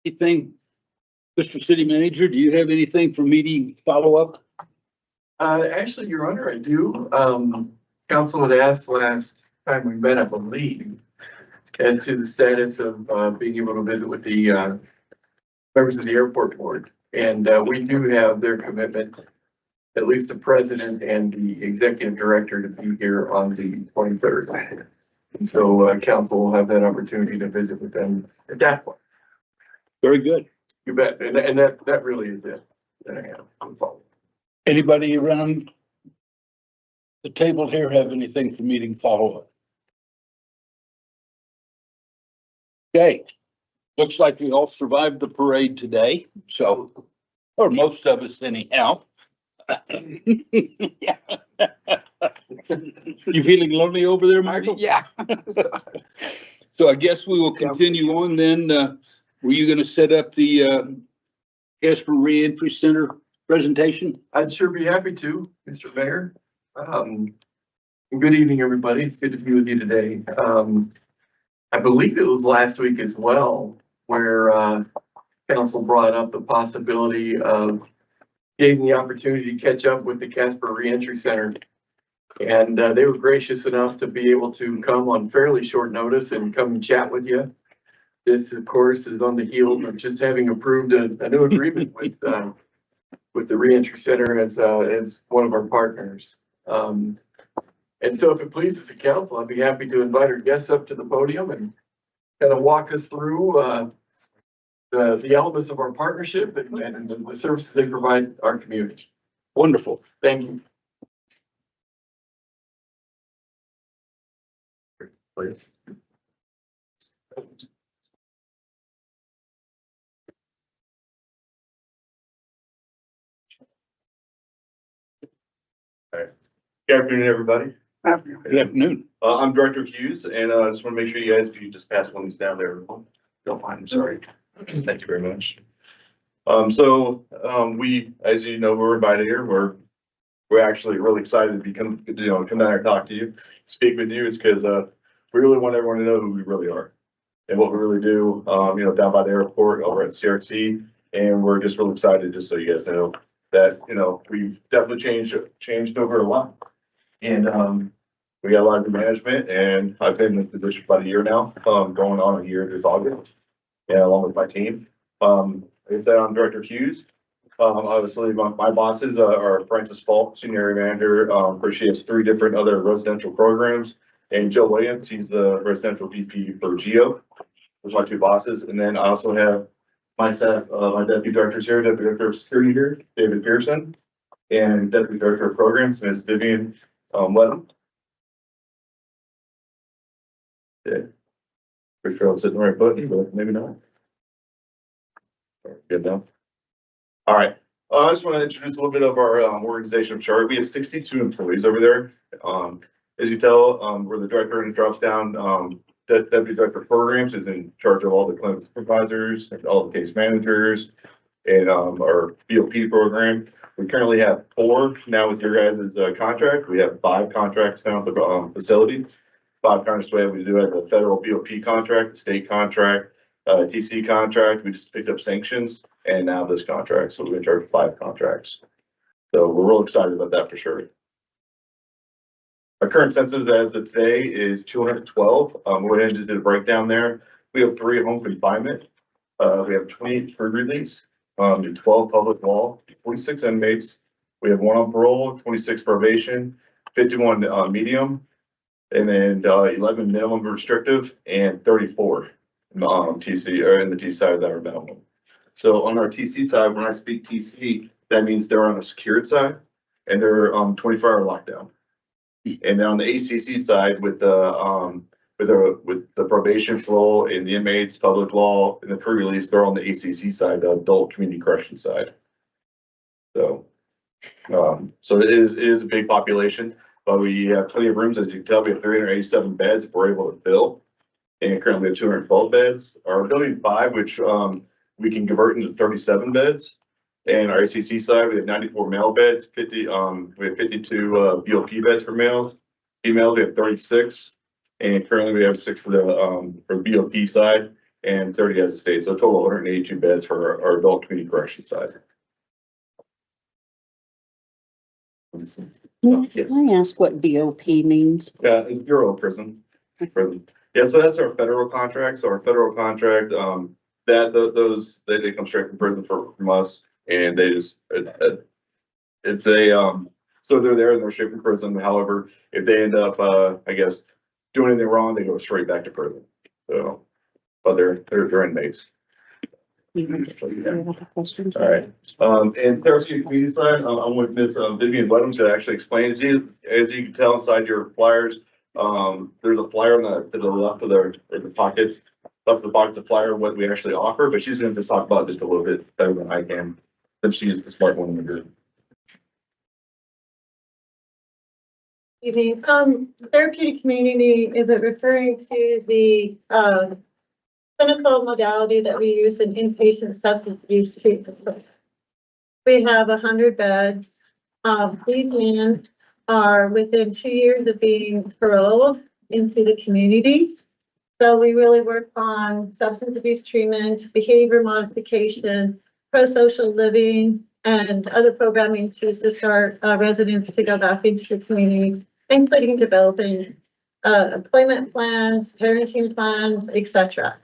Anything, Mr. City Manager, do you have anything for meeting follow-up? Actually, Your Honor, I do. Council had asked last time we met, I believe, as to the status of being able to visit with the members of the airport board. And we do have their commitment, at least the president and the executive director, to be here on the 23rd. And so council will have that opportunity to visit with them at that point. Very good. You bet. And that really is it that I have. Anybody around the table here have anything for meeting follow-up? Okay, looks like we all survived the parade today, so, or most of us anyhow. You feeling lonely over there, Michael? Yeah. So I guess we will continue on then. Were you gonna set up the Casper Reentry Center presentation? I'd sure be happy to, Mr. Mayor. Good evening, everybody. It's good to be with you today. I believe it was last week as well, where council brought up the possibility of getting the opportunity to catch up with the Casper Reentry Center. And they were gracious enough to be able to come on fairly short notice and come and chat with you. This, of course, is on the heels of just having approved a new agreement with the Reentry Center as one of our partners. And so if it pleases the council, I'd be happy to invite our guests up to the podium and kind of walk us through the elements of our partnership and the services they provide our community. Wonderful. Thank you. Good afternoon, everybody. Good afternoon. I'm Director Hughes, and I just want to make sure you guys, if you just pass one of these down there, don't mind, I'm sorry. Thank you very much. We, as you know, we're invited here. We're actually really excited to come down here and talk to you, speak with you. It's because we really want everyone to know who we really are and what we really do, down by the airport over at CRT. And we're just really excited, just so you guys know that, we've definitely changed over a lot. And we got a lot of good management, and I've been in this position for about a year now, going on a year this August, and along with my team. Like I said, I'm Director Hughes. Obviously, my bosses are Francis Falk, Senior Area Manager. She has 3 different other residential programs, and Joe Williams, he's the residential VP for Geo. Those are my 2 bosses, and then I also have my staff, my deputy directors here, deputy director of security here, David Pearson, and deputy director of programs, Ms. Vivian Ledham. Yeah. Pretty sure I'm sitting the right button, but maybe not. Good now. All right. I just want to introduce a little bit of our organizational chart. We have 62 employees over there. As you tell, we're the director, and it drops down. Deputy director of programs is in charge of all the clinical supervisors, all the case managers, and our BOP program. We currently have 4 now with your guys' contract. We have 5 contracts now at the facility. 5 contracts we do have a federal BOP contract, the state contract, TC contract. We just picked up sanctions, and now this contract. So we're in charge of 5 contracts. So we're real excited about that for sure. Our current census as of today is 212. We're going to do the breakdown there. We have 3 home confinement. We have 28 for release, 12 public law, 46 inmates. We have 1 on parole, 26 probation, 51 medium, and then 11 minimum restrictive, and 34 TC, or in the TC side that are minimum. So on our TC side, when I speak TC, that means they're on a secured side, and they're 24-hour lockdown. And then on the ACC side, with the probation parole and the inmates, public law, and the pre-release, they're on the ACC side, the adult community correction side. So, so it is a big population, but we have plenty of rooms. As you can tell, we have 387 beds if we're able to fill, and currently we have 212 beds. Our building 5, which we can convert into 37 beds. And our ACC side, we have 94 male beds, we have 52 BOP beds for males. Females, we have 36, and currently we have 6 for the for BOP side. and 30 as a state, so a total of 182 beds for our adult community correction side. Yes. Can I ask what BOP means? Yeah, it's Bureau of Prison. Yeah, so that's our federal contract. So our federal contract, those, they come straight from prison from us, and they just, if they, so they're there and they're straight from prison. However, if they end up, I guess, doing anything wrong, they go straight back to prison. So, but they're inmates. Questions? All right. And Therapeutic Community side, I'm with Ms. Vivian Wedham to actually explain to you. As you can tell inside your flyers, there's a flyer on to the left of the pocket, left of the box of flyer, what we actually offer, but she's gonna just talk about it just a little bit better than I can, since she's the smart one in the group. Evening. Therapeutic community, is it referring to the, clinical modality that we use in inpatient substance abuse treatment? We have 100 beds. These men are within 2 years of being paroled into the community. So we really work on substance abuse treatment, behavior modification, pro-social living, and other programming to assist our residents to go back into the community, including developing employment plans, parenting plans, etc.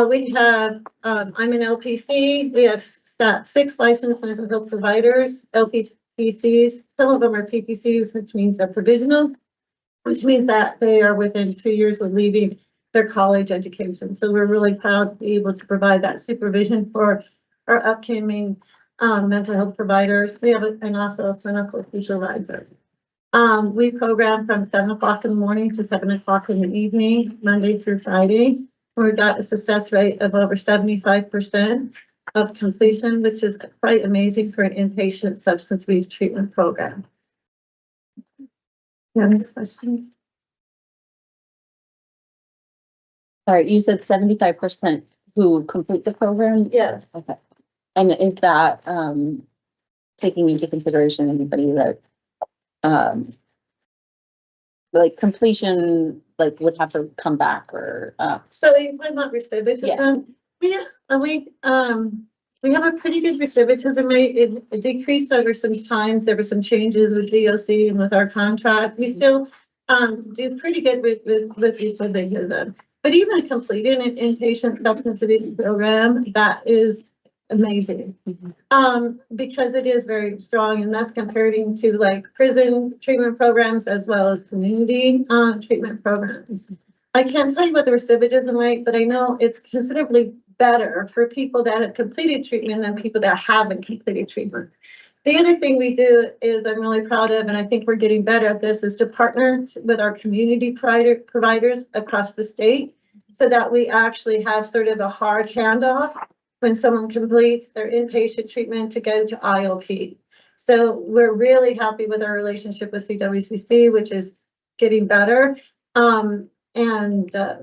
We have, I'm an LPC. We have 6 licensed mental health providers, LPCs. Some of them are PPCs, which means they're provisional, which means that they are within 2 years of leaving their college education. So we're really proud to be able to provide that supervision for our upcoming mental health providers. We have and also a clinical supervisor. We program from 7 o'clock in the morning to 7 o'clock in the evening, Monday through Friday. We've got a success rate of over 75% of completion, which is quite amazing for an inpatient substance abuse treatment program. You have any questions? Sorry, you said 75% who complete the program? Yes. Okay. And is that, taking into consideration anybody that, like completion, like would have to come back or, So we would not recidivism. Yeah, we have a pretty good recidivism rate. It decreased over some times. There were some changes with DOC and with our contract. We still do pretty good with recidivism. But even completing an inpatient substance abuse program, that is amazing. Because it is very strong, and that's comparing to like prison treatment programs as well as community treatment programs. I can't tell you what the recidivism rate, but I know it's considerably better for people that have completed treatment than people that haven't completed treatment. The other thing we do is I'm really proud of, and I think we're getting better at this, is to partner with our community providers across the state so that we actually have sort of a hard handoff when someone completes their inpatient treatment to go to IOP. So we're really happy with our relationship with CWCC, which is getting better, and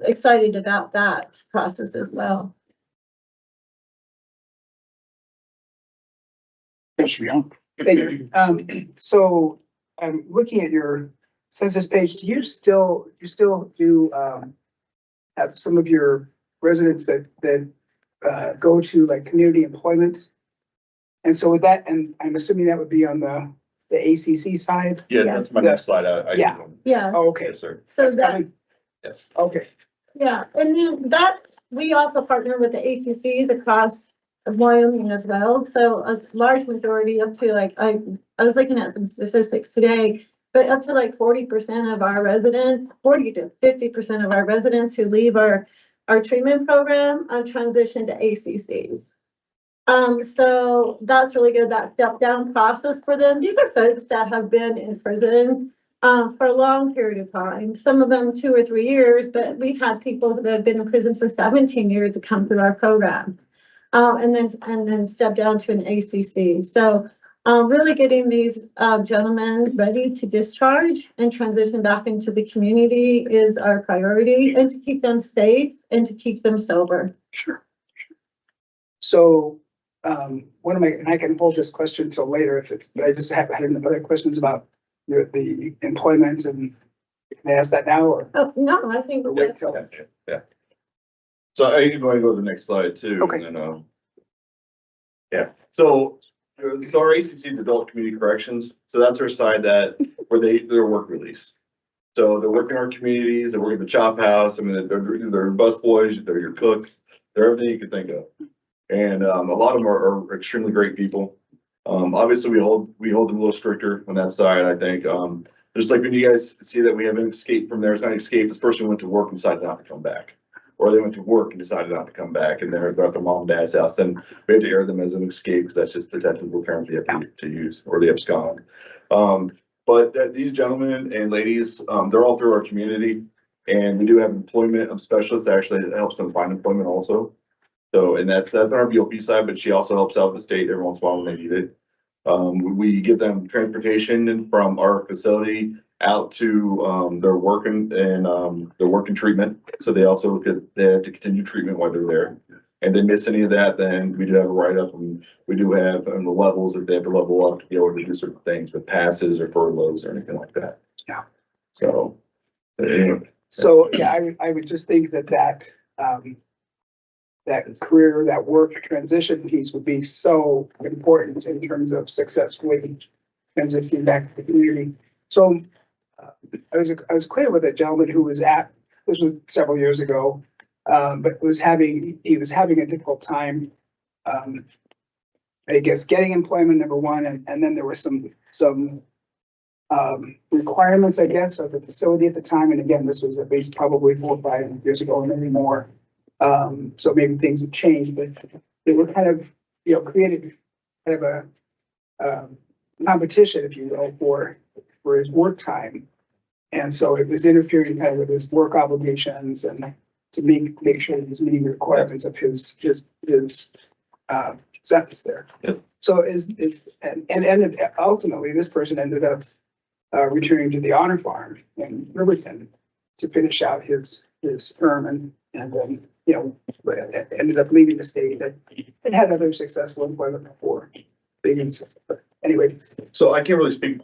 excited about that process as well. Thank you. So I'm looking at your census page. Do you still do have some of your residents that go to like community employment? And so with that, and I'm assuming that would be on the ACC side? Yeah, that's my next slide. Yeah. Yeah. Oh, okay. Yes, sir. So That's that, coming. Yes. Okay. yeah, and then that, we also partner with the ACCs across Wyoming as well. So a large majority, up to like, I was looking at some statistics today, but up to like 40% of our residents, 40 to 50% of our residents who leave our treatment program transition to ACCs. So that's really good, that step down process for them. These are folks that have been in prison for a long period of time, some of them 2 or 3 years, but we've had people that have been in prison for 17 years to come through our program, and then step down to an ACC. So really getting these gentlemen ready to discharge and transition back into the community is our priority, and to keep them safe and to keep them sober. Sure. So one of my, and I can hold this question till later if it's, but I just have had other questions about the employment, and can I ask that now or? Oh, no, I think Or wait till- Yeah. So I can go to the next slide too. Okay. And then, yeah, so our ACC developed community corrections. So that's our side where their work release. So they're working our communities, they're working the chop house. I mean, they're bus boys, they're your cooks, they're everything you could think of. And a lot of them are extremely great people. Obviously we hold them a little stricter on that side, I think. Just like when you guys see that we have an escape from there, it's not an escape, this person went to work and decided not to come back. Or they went to work and decided not to come back and they're at their mom and dad's house, then we have to air them as an escape because that's just the technical term we have to use, or the abscond. But these gentlemen and ladies, they're all through our community, and we do have employment specialists. Actually, it helps them find employment also. So, and that's on our BOP side, but she also helps out the state every once in a while when they need it. We give them transportation from our facility out to their working treatment. So they also they have to continue treatment while they're there. And they miss any of that, then we do have a write-up, and we do have on the levels that they have to level up to be able to do certain things with passes or furloughs or anything like that. Yeah. So, anyway. So, yeah, I would just think that career, that work transition piece would be so important in terms of successfully transitioning back to the community. So I was acquainted with a gentleman who was this was several years ago, but he was having a difficult time, I guess, getting employment, number one, and then there were some requirements, I guess, of the facility at the time. And again, this was at least probably 4 or 5 years ago, maybe more. So maybe things have changed, but they were kind of, created kind of a competition, if you will, for his work time. And so it was interfering kind of with his work obligations and to make sure he was meeting the requirements of his sentence there. Yep. So and ultimately this person ended up returning to the honor farm in Riverton to finish out his term and then, ended up leaving the state and had other successful employment before. But anyway. So I can't really speak.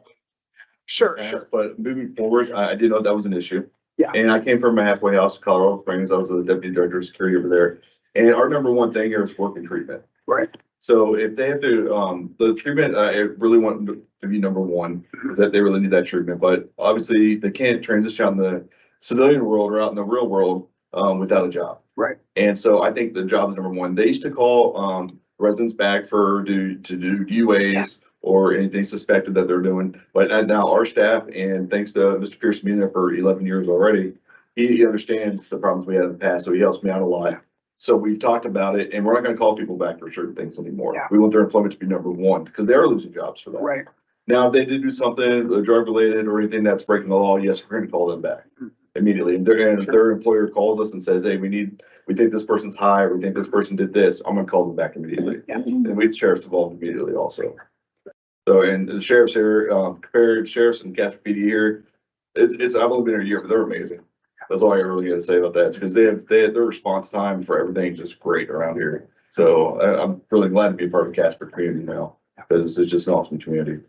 Sure. But moving forward, I did know that was an issue. Yeah. And I came from a halfway house in Colorado Springs. I was the deputy director of security over there. And our number one thing here is work and treatment. Right. So if they have to, the treatment, I really want to be number one, is that they really need that treatment. But obviously they can't transition out in the civilian world or out in the real world without a job. Right. And so I think the job is number one. They used to call residents back to do UAs or anything suspected that they're doing. But now our staff, and thanks to Mr. Pierce being there for 11 years already, he understands the problems we had in the past, so he helps me out a lot. So we've talked about it, and we're not going to call people back for certain things anymore. Yeah. We want their employment to be number one because they are losing jobs for that. Right. Now, if they did do something drug related or anything that's breaking the law, yes, we're going to call them back immediately. And if their employer calls us and says, "Hey, we think this person's high, or we think this person did this," I'm going to call them back immediately. Yeah. And we have the sheriff's involved immediately also. So, and the sheriffs here, compared sheriffs and Casper PD here, it's I've only been here a year, but they're amazing. That's all I really got to say about that, because they have their response time for everything is just great around here. So I'm really glad to be a part of the Casper community now, because it's just an awesome community.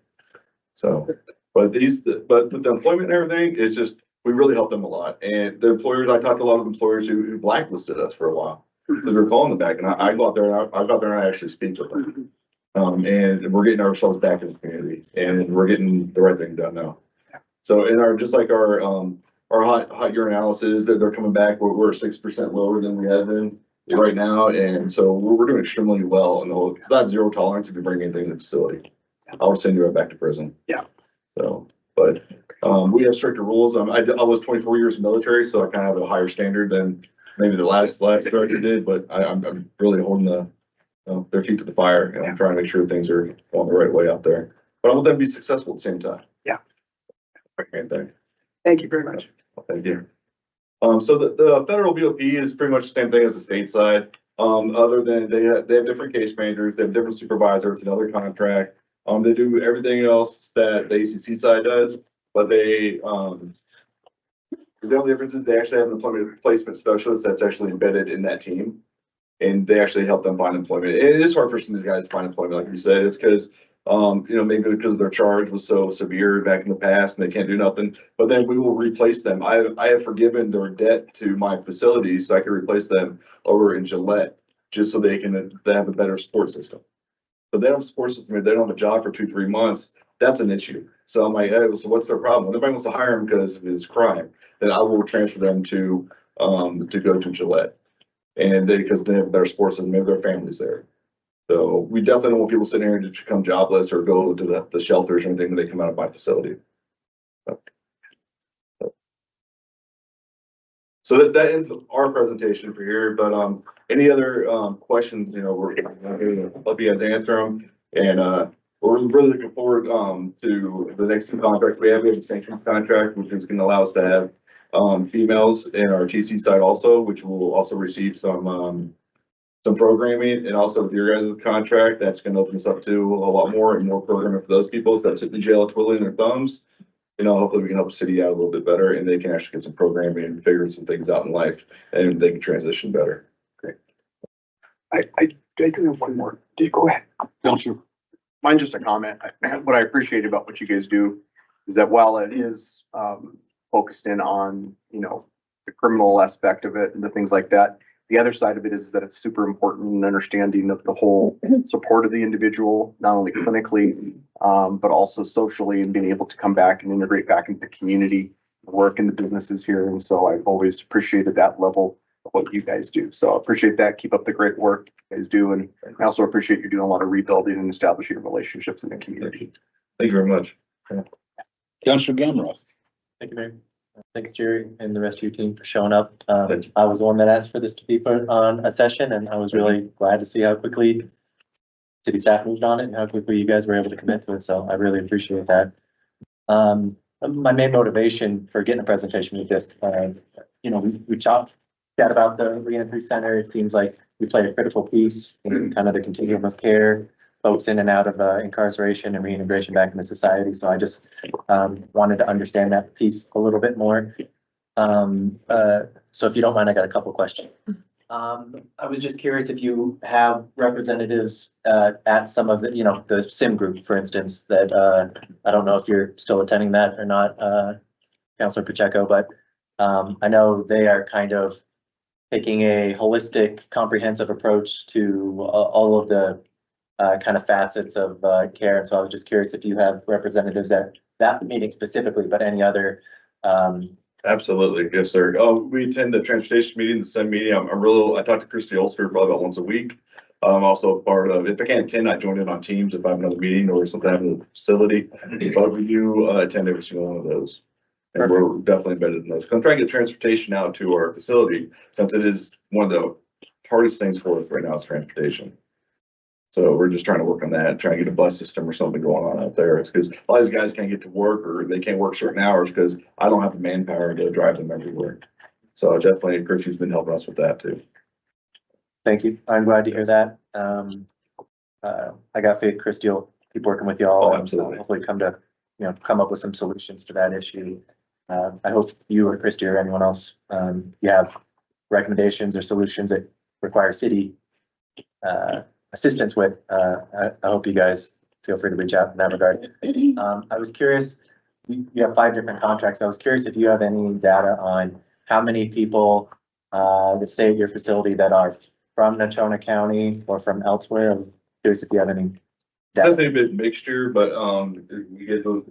So, but with the employment and everything, it's just, we really help them a lot. And the employers, I talked to a lot of employers who blacklisted us for a while, because they're calling them back, and I go out there and I actually speak with them. And we're getting ourselves back in the community, and we're getting the right thing done now. So in our hot urinalysis, they're coming back. We're 6% lower than we have been right now, and so we're doing extremely well. And it's not zero tolerance if you bring anything to the facility. I'll send you right back to prison. Yeah. So, but we have stricter rules. I was 24 years in the military, so I kind of have a higher standard than maybe the last director did. But I'm really holding their feet to the fire, and I'm trying to make sure things are going the right way out there. But I want them to be successful at the same time. Yeah. Great thing. Thank you very much. Thank you. So the federal BOP is pretty much the same thing as the state side. Other than they have different case managers, they have different supervisors, another contract. They do everything else that the ACC side does, but the only difference is they actually have an employment placement specialist that's actually embedded in that team, and they actually help them find employment. And it is hard for some of these guys to find employment, like you said. It's because Maybe because their charge was so severe back in the past and they can't do nothing, but then we will replace them. I have forgiven their debt to my facility so I can replace them over in Gillette, just so they have a better support system. But they don't have a support system, if they don't have a job for 2-3 months, that's an issue. So I'm like, hey, so what's their problem? Nobody wants to hire him because of his crime, then I will transfer them to go to Gillette. And because they have a better support system, maybe their family's there. So we definitely don't want people sitting here and just become jobless or go to the shelters or anything when they come out of my facility. So that ends our presentation for here, but any other questions, we're here to help you guys answer them. And we're really looking forward to the next 2 contracts we have. We have a sanctions contract, which is going to allow us to have females in our TC side also, which will also receive some programming. And also with your guys' contract, that's going to open us up to a lot more and more programming for those people that sit in jail twiddling their thumbs. Hopefully we can help the city out a little bit better and they can actually get some programming and figure some things out in life and they can transition better. Great. I do have one more. Do you go ahead? Counselor. Mine's just a comment. What I appreciate about what you guys do is that while it is focused in on, the criminal aspect of it and the things like that, the other side of it is that it's super important in understanding of the whole support of the individual, not only clinically, but also socially, and being able to come back and integrate back into the community, work in the businesses here. And so I've always appreciated that level of what you guys do. So I appreciate that. Keep up the great work you guys do. And I also appreciate you doing a lot of rebuilding and establishing relationships in the community. Thank you very much. Counselor Gamroth. Thank you, Mayor. Thanks, Jerry, and the rest of your team for showing up. Thank you. I was the one that asked for this to be put on a session, and I was really glad to see how quickly city staff moved on it and how quickly you guys were able to commit to it. So I really appreciate that. My main motivation for getting a presentation is just, we chat about the reentry center. It seems like we play a critical piece in kind of the continuum of care, folks in and out of incarceration and reintegration back into society. So I just wanted to understand that piece a little bit more. So if you don't mind, I got a couple questions. I was just curious if you have representatives at some of the, the SIM group, for instance, that I don't know if you're still attending that or not, Councilor Pacheco, but I know they are kind of taking a holistic, comprehensive approach to all of the kind of facets of care. And so I was just curious if you have representatives at that meeting specifically, but any other. Absolutely. Yes, sir. Oh, we attend the transportation meeting, the SEM meeting. I talk to Christy Ulster probably about once a week. I'm also part of, if I can't attend, I join in on Teams if I have another meeting or something happening in the facility. But we do attend every single one of those. And we're definitely embedded in those. I'm trying to get transportation out to our facility since it is one of the hardest things for us right now is transportation. So we're just trying to work on that, trying to get a bus system or something going on out there. It's because a lot of these guys can't get to work or they can't work certain hours because I don't have the manpower to drive them everywhere. So definitely Christy's been helping us with that too. Thank you. I'm glad to hear that. I got faith Christy will keep working with y'all. Oh, absolutely. Hopefully come up with some solutions to that issue. I hope you or Christy or anyone else, you have recommendations or solutions that require city assistance with. I hope you guys feel free to reach out in that regard. I was curious, you have 5 different contracts. I was curious if you have any data on how many people that stay at your facility that are from Natchitoches County or from elsewhere. I'm curious if you have any data. Definitely a bit mixture, but we get those.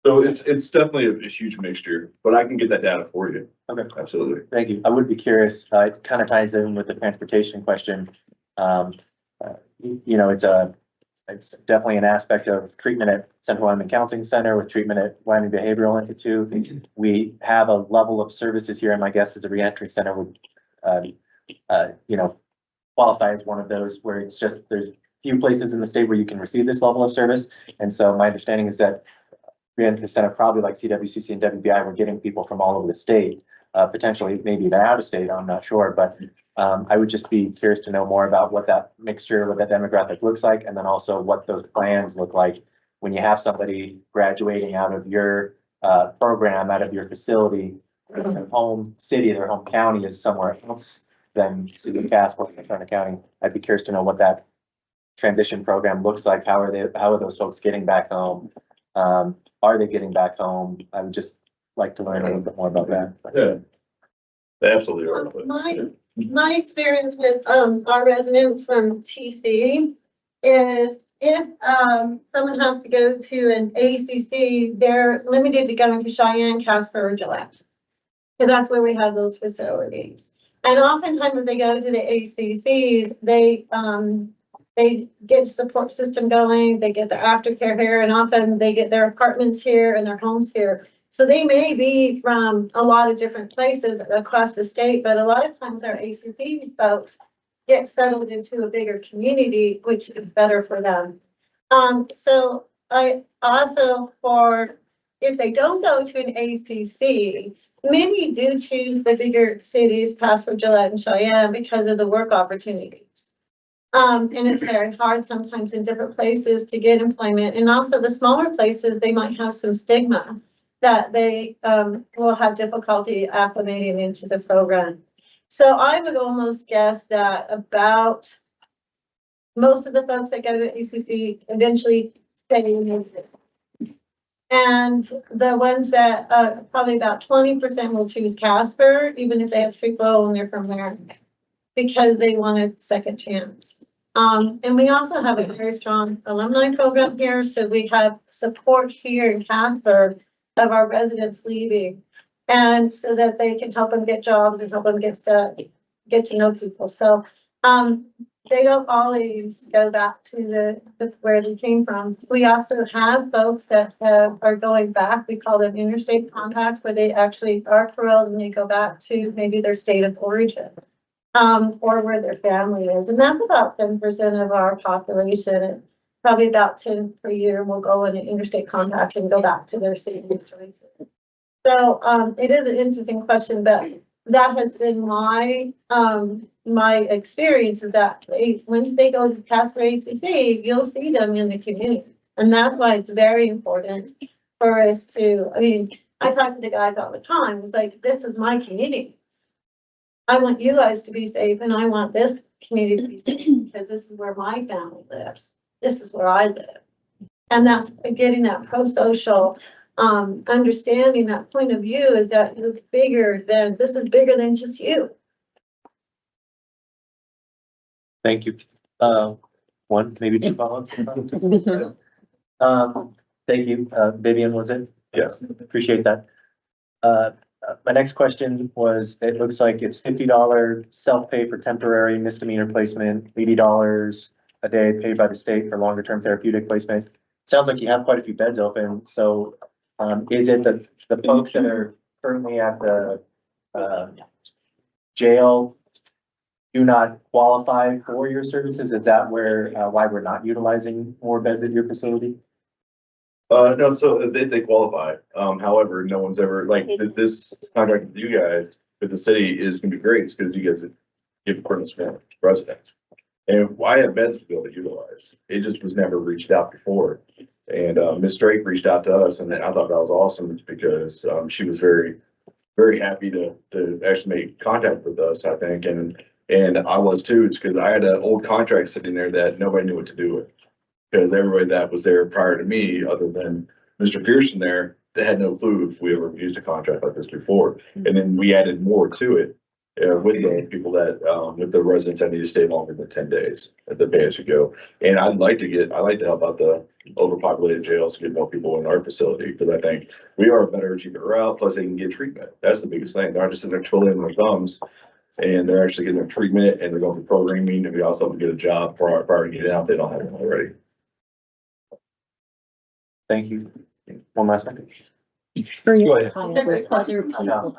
So it's definitely a huge mixture, but I can get that data for you. Okay. Absolutely. Thank you. I would be curious, it kind of ties in with the transportation question. It's definitely an aspect of treatment at Central Wyoming Counseling Center with treatment at Wyoming Behavioral Institute. We have a level of services here, and my guess is the reentry center would, qualify as one of those where it's just, there's few places in the state where you can receive this level of service. And so my understanding is that reentry center, probably like CWCC and WBI, we're getting people from all over the state, potentially maybe even out of state, I'm not sure, but I would just be curious to know more about what that mixture, what that demographic looks like, and then also what those plans look like when you have somebody graduating out of your program, out of your facility, their home city, their home county is somewhere else than city of Casper, County. I'd be curious to know what that transition program looks like. How are those folks getting back home? Are they getting back home? I would just like to learn a little bit more about that. Yeah. They absolutely are. My experience with, our residents from TC is if, someone has to go to an ACC, they're limited to going to Cheyenne, Casper, or Gillette. Because that's where we have those facilities. And oftentimes when they go to the ACCs, they get a support system going, they get their aftercare here, and often they get their apartments here and their homes here. So they may be from a lot of different places across the state, but a lot of times our ACC folks get settled into a bigger community, which is better for them. So I also, if they don't go to an ACC, many do choose the bigger cities, Casper, Gillette, and Cheyenne, because of the work opportunities. And it's very hard sometimes in different places to get employment. And also the smaller places, they might have some stigma that they will have difficulty acclimating into the program. So I would almost guess that about most of the folks that go to ACC eventually stay in it. And the ones that probably about 20% will choose Casper, even if they have street flow and they're from there, because they want a second chance. And we also have a very strong alumni program here. So we have support here in Casper of our residents leaving, and so that they can help them get jobs and help them get to know people. So they don't always go back to the where they came from. We also have folks that are going back. We call them interstate contacts, where they actually are paroled and they go back to maybe their state of origin, or where their family is. And that's about 10% of our population. And probably about 10 per year will go in an interstate contact and go back to their city of choice. So it is an interesting question, but that has been my experience, is that once they go to Casper ACC, you'll see them in the community. And that's why it's very important for us to, I mean, I talk to the guys all the time. It's like, this is my community. I want you guys to be safe, and I want this community to be safe, because this is where my family lives. This is where I live. And that's getting that pro-social understanding, that point of view, is that it's bigger than, this is bigger than just you. Thank you. One, maybe two follow-ups. Thank you. Vivian, was it? Yes. Appreciate that. My next question was, it looks like it's $50 self-pay for temporary misdemeanor placement, $80 a day paid by the state for longer-term therapeutic placement. Sounds like you have quite a few beds open. So is it that the folks that are currently at the jail do not qualify for your services? Is that where why we're not utilizing more beds at your facility? No, so they qualify. However, no one's ever, like, this contract with you guys, with the city, is gonna be great. It's because you guys give permits for residents. And I have beds to be able to utilize. It just was never reached out before. And Ms. Drake reached out to us, and I thought that was awesome, because she was very, very happy to actually make contact with us, I think. And I was too. It's because I had an old contract sitting there that nobody knew what to do with. Because everybody that was there prior to me, other than Mr. Pearson there, they had no clue if we ever used a contract like this before. And then we added more to it with the people that, with the residents that need to stay longer than 10 days at the pay as you go. And I'd like to help out the overpopulated jails to get more people in our facility, because I think we are a better, cheaper route. Plus they can get treatment. That's the biggest thing. They're not just sitting there twiddling their thumbs, and they're actually getting their treatment, and they're going through programming, and we also have to get a job prior to getting out. They don't have it already. Thank you. One last one. Go ahead. I know,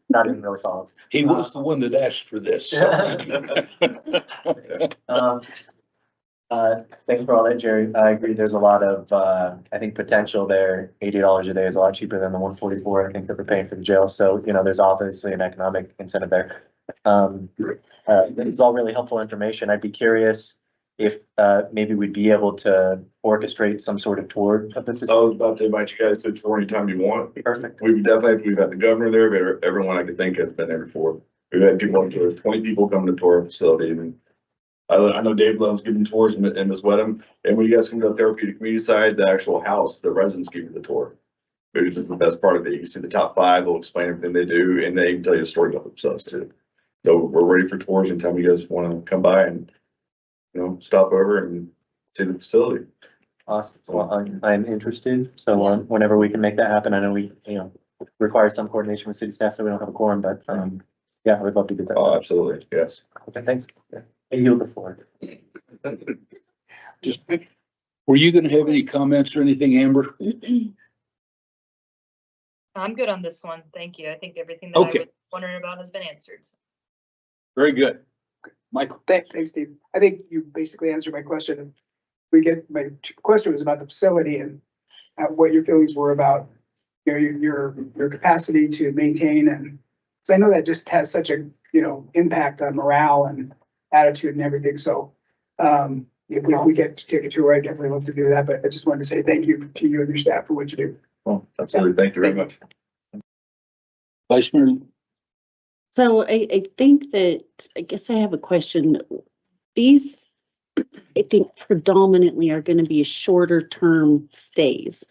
not even really follows. He was the one that asked for this. Thanks for all that, Jerry. I agree. There's a lot of, I think, potential there. $80 a day is a lot cheaper than the $144 I think that we're paying for the jail. So, you know, there's obviously an economic incentive there. This is all really helpful information. I'd be curious if maybe we'd be able to orchestrate some sort of tour of the I facility. was about to invite you guys to it for any time you want. Perfect. We've had the governor there, but everyone I could think has been there before. We've had people, 20 people come to tour our facility, and I know Dave loves giving tours and Ms. Wedham, and when you guys come to the therapeutic community side, the actual house, the residents give you the tour. Which is the best part of it. You can see the top 5, they'll explain everything they do, and they can tell you a story about themselves too. So we're ready for tours anytime you guys wanna come by and, stop over and see the facility. Awesome. Well, I'm interested. So whenever we can make that happen, I know we, require some coordination with city staff, so we don't have a quorum, but, yeah, I would love to get that. Oh, absolutely, yes. Okay, thanks. I yield the floor. Just, were you gonna have any comments or anything, Amber? I'm good on this one. Thank you. I think everything that I Okay. was wondering about has been answered. Very good. Michael? Thanks, Steve. I think you basically answered my question. My question was about the facility and what your feelings were about, your capacity to maintain and, because I know that just has such a, impact on morale and attitude and everything. So, if we get to take a tour, I'd definitely love to do that, but I just wanted to say thank you to you and your staff for what you do. Well, absolutely, thank you very much. Vice Mayor? So I think that, I guess I have a question. These, I think predominantly are going to be shorter term stays.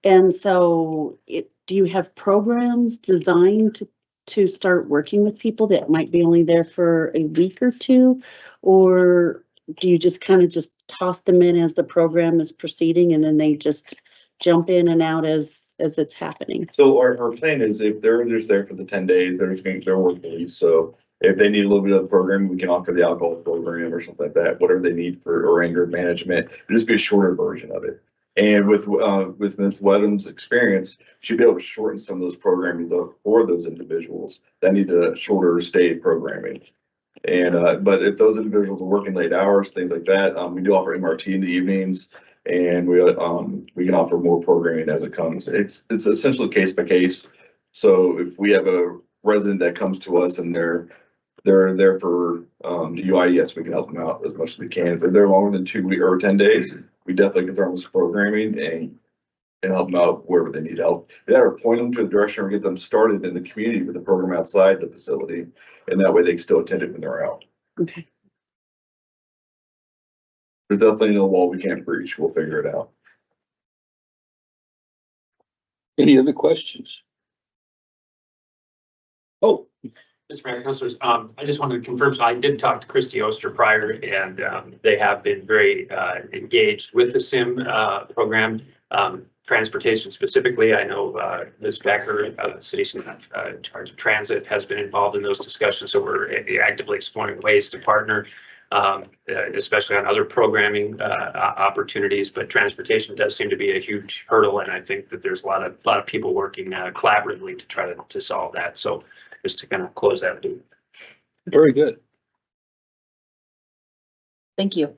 And so do you have programs designed to start working with people that might be only there for a week or two? Or do you just kind of just toss them in as the program is proceeding and then they just jump in and out as it's happening? So our plan is if they're just there for the 10 days, they're just going to their work release. So if they need a little bit of the program, we can offer the alcohol program or something like that, whatever they need or anger management. It'll just be a shorter version of it. And with Ms. Wedham's experience, she'd be able to shorten some of those programming for those individuals that need the shorter stay programming. And but if those individuals are working late hours, things like that, we do offer MRT in the evenings, and we can offer more programming as it comes. It's essentially case by case. So if we have a resident that comes to us and they're there for DUI, yes, we can help them out as much as we can. If they're there longer than 2 weeks or 10 days, we definitely can throw them some programming and help them out wherever they need help. That or point them to a direction or get them started in the community with the program outside the facility, and that way they can still attend it when they're out. Okay. There's definitely no wall we can't breach. We'll figure it out. Any other questions? Oh, Mr. Mayor, Councilors, I just wanted to confirm, so I did talk to Christy Oster prior, and they have been very engaged with the SIM program. Transportation specifically, I know Ms. Becker, city staff in charge of transit, has been involved in those discussions, so we're actively exploring ways to partner, especially on other programming opportunities, but transportation does seem to be a huge hurdle, and I think that there's a lot of people working collaboratively to try to solve that. So just to kind of close that loop. very good. Thank you.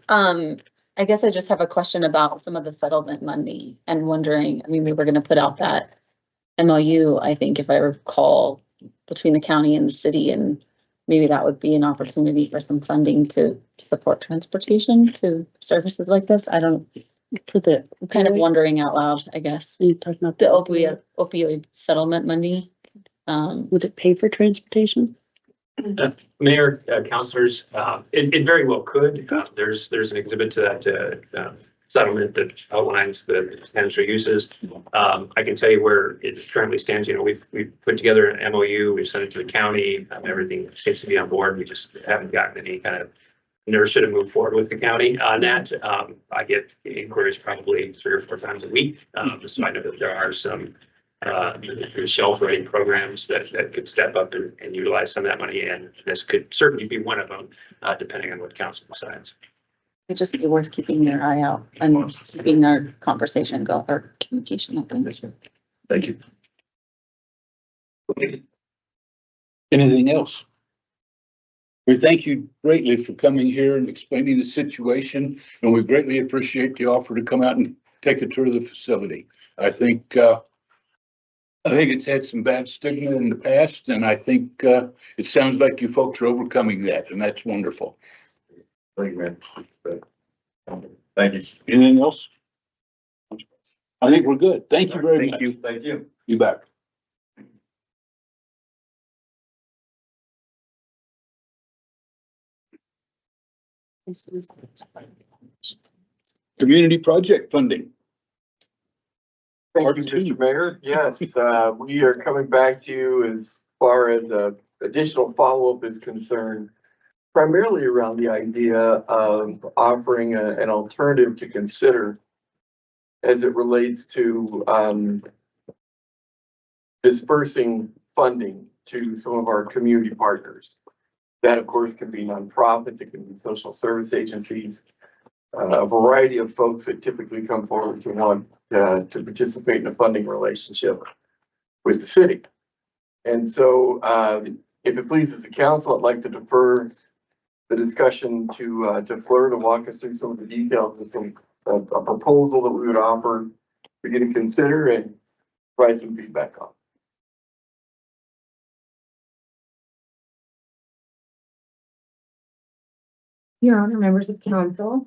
I guess I just have a question about some of the settlement money and wondering, I mean, we were gonna put out that MOU, I think, if I recall, between the county and the city, and maybe that would be an opportunity for some funding to support transportation to services like this. I don't, For the, I'm kind of wondering out loud, I guess. are you talking about The opioid settlement money. Would it pay for transportation? Mayor, councilors, it very well could. There's an exhibit to that settlement that outlines the potential uses. I can tell you where it currently stands. You know, we've put together an MOU, we've sent it to the county, everything seems to be on board. We just haven't gotten any kind of inertia to move forward with the county on that. I get inquiries probably 3 or 4 times a week. So I know that there are some shelf rating programs that could step up and utilize some of that money, and this could certainly be one of them, depending on what council decides. It'd just be worth keeping your eye out and keeping our conversation go, or communication open. Thank you. Anything else? We thank you greatly for coming here and explaining the situation, and we greatly appreciate the offer to come out and take a tour of the facility. I think it's had some bad stigma in the past, and I think it sounds like you folks are overcoming that, and that's wonderful. Thank you, man. Thank you. Anything else? I think we're good. Thank you very much. Thank you. You bet. Community project funding. Thank Part you, two. Mr. Mayor. Yes, we are coming back to you as far as additional follow-up is concerned, primarily around the idea of offering an alternative to consider as it relates to dispersing funding to some of our community partners. That, of course, can be nonprofits, it can be social service agencies, a variety of folks that typically come forward to want to participate in a funding relationship with the city. And so, if it pleases the council, I'd like to defer the discussion to Fleur to walk us through some of the details of a proposal that we would offer for you to consider and provide some feedback on. Your Honor, members of council,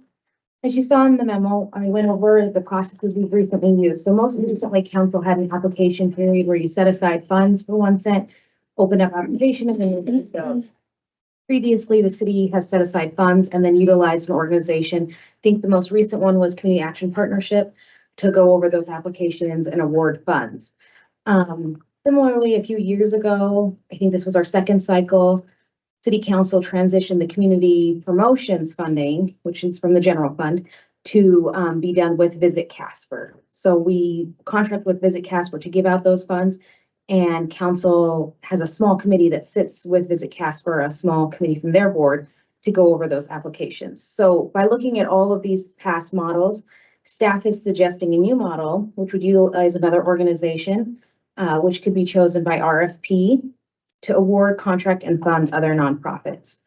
as you saw in the memo, I went over the processes we've recently used. So most recently, council had an application period where you set aside funds for 1 cent, open up application, and then review those. Previously, the city has set aside funds and then utilized an organization. I think the most recent one was Community Action Partnership to go over those applications and award funds. Similarly, a few years ago, I think this was our second cycle, City Council transitioned the community promotions funding, which is from the general fund, to be done with Visit Casper. So we contract with Visit Casper to give out those funds, and council has a small committee that sits with Visit Casper, a small committee from their board, to go over those applications. So by looking at all of these past models, staff is suggesting a new model, which would utilize another organization, which could be chosen by RFP to award, contract, and fund other nonprofits.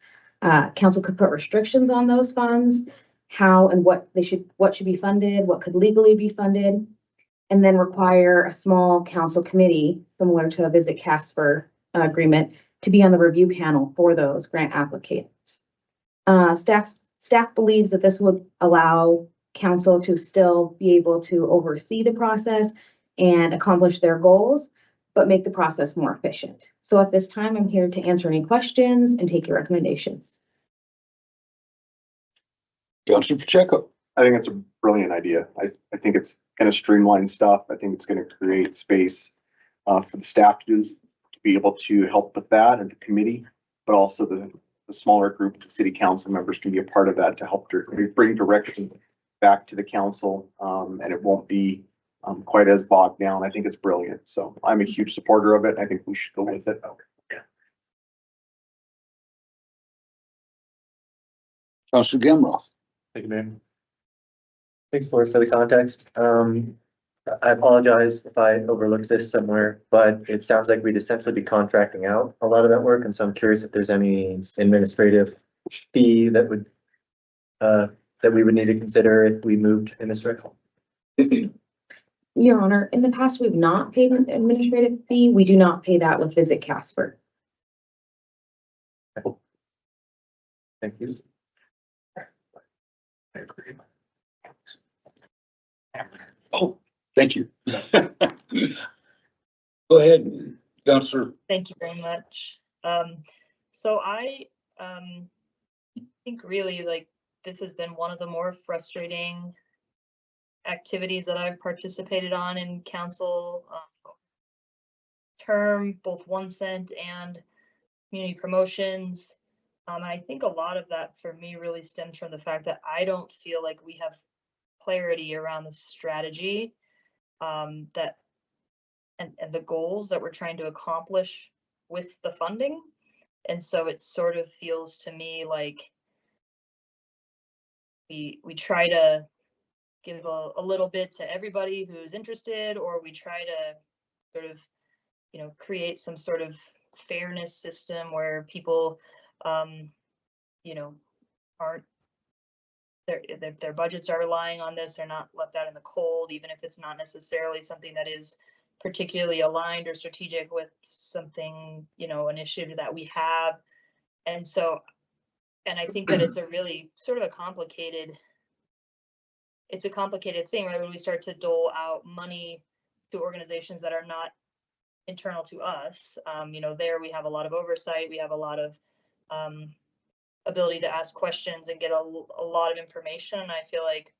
Council could put restrictions on those funds, how and what should be funded, what could legally be funded, and then require a small council committee, similar to a Visit Casper agreement, to be on the review panel for those grant applicants. Staff believes that this would allow council to still be able to oversee the process and accomplish their goals, but make the process more efficient. So at this time, I'm here to answer any questions and take your recommendations. Councilor Pacheco. I think it's a brilliant idea. I think it's gonna streamline stuff. I think it's gonna create space for the staff to be able to help with that and the committee, but also the smaller group of city council members can be a part of that to help bring direction back to the council. And it won't be quite as bogged down. I think it's brilliant. So I'm a huge supporter of it. I think we should go with it. Councilor Gamroth. Thank you, Mayor. Thanks, Laura, for the context. I apologize if I overlooked this somewhere, but it sounds like we'd essentially be contracting out a lot of that work, and so I'm curious if there's any administrative fee that we would need to consider if we moved in this direction. Your Honor, in the past, we've not paid an administrative fee. We do not pay that with Visit Casper. Thank you. I agree. Oh, thank you. Go ahead, Councilor. Thank you very much. So I think really like this has been one of the more frustrating activities that I've participated on in council term, both 1 cent and community promotions. I think a lot of that for me really stems from the fact that I don't feel like we have clarity around the strategy that and the goals that we're trying to accomplish with the funding. And so it sort of feels to me like we try to give a little bit to everybody who's interested, or we try to sort of, create some sort of fairness system where people, aren't if their budgets are relying on this, they're not left out in the cold, even if it's not necessarily something that is particularly aligned or strategic with something, an issue that we have. And so, and I think that it's a really sort of a complicated thing, right? When we start to dole out money to organizations that are not internal to us, there we have a lot of oversight. We have a lot of ability to ask questions and get a lot of information. And I feel like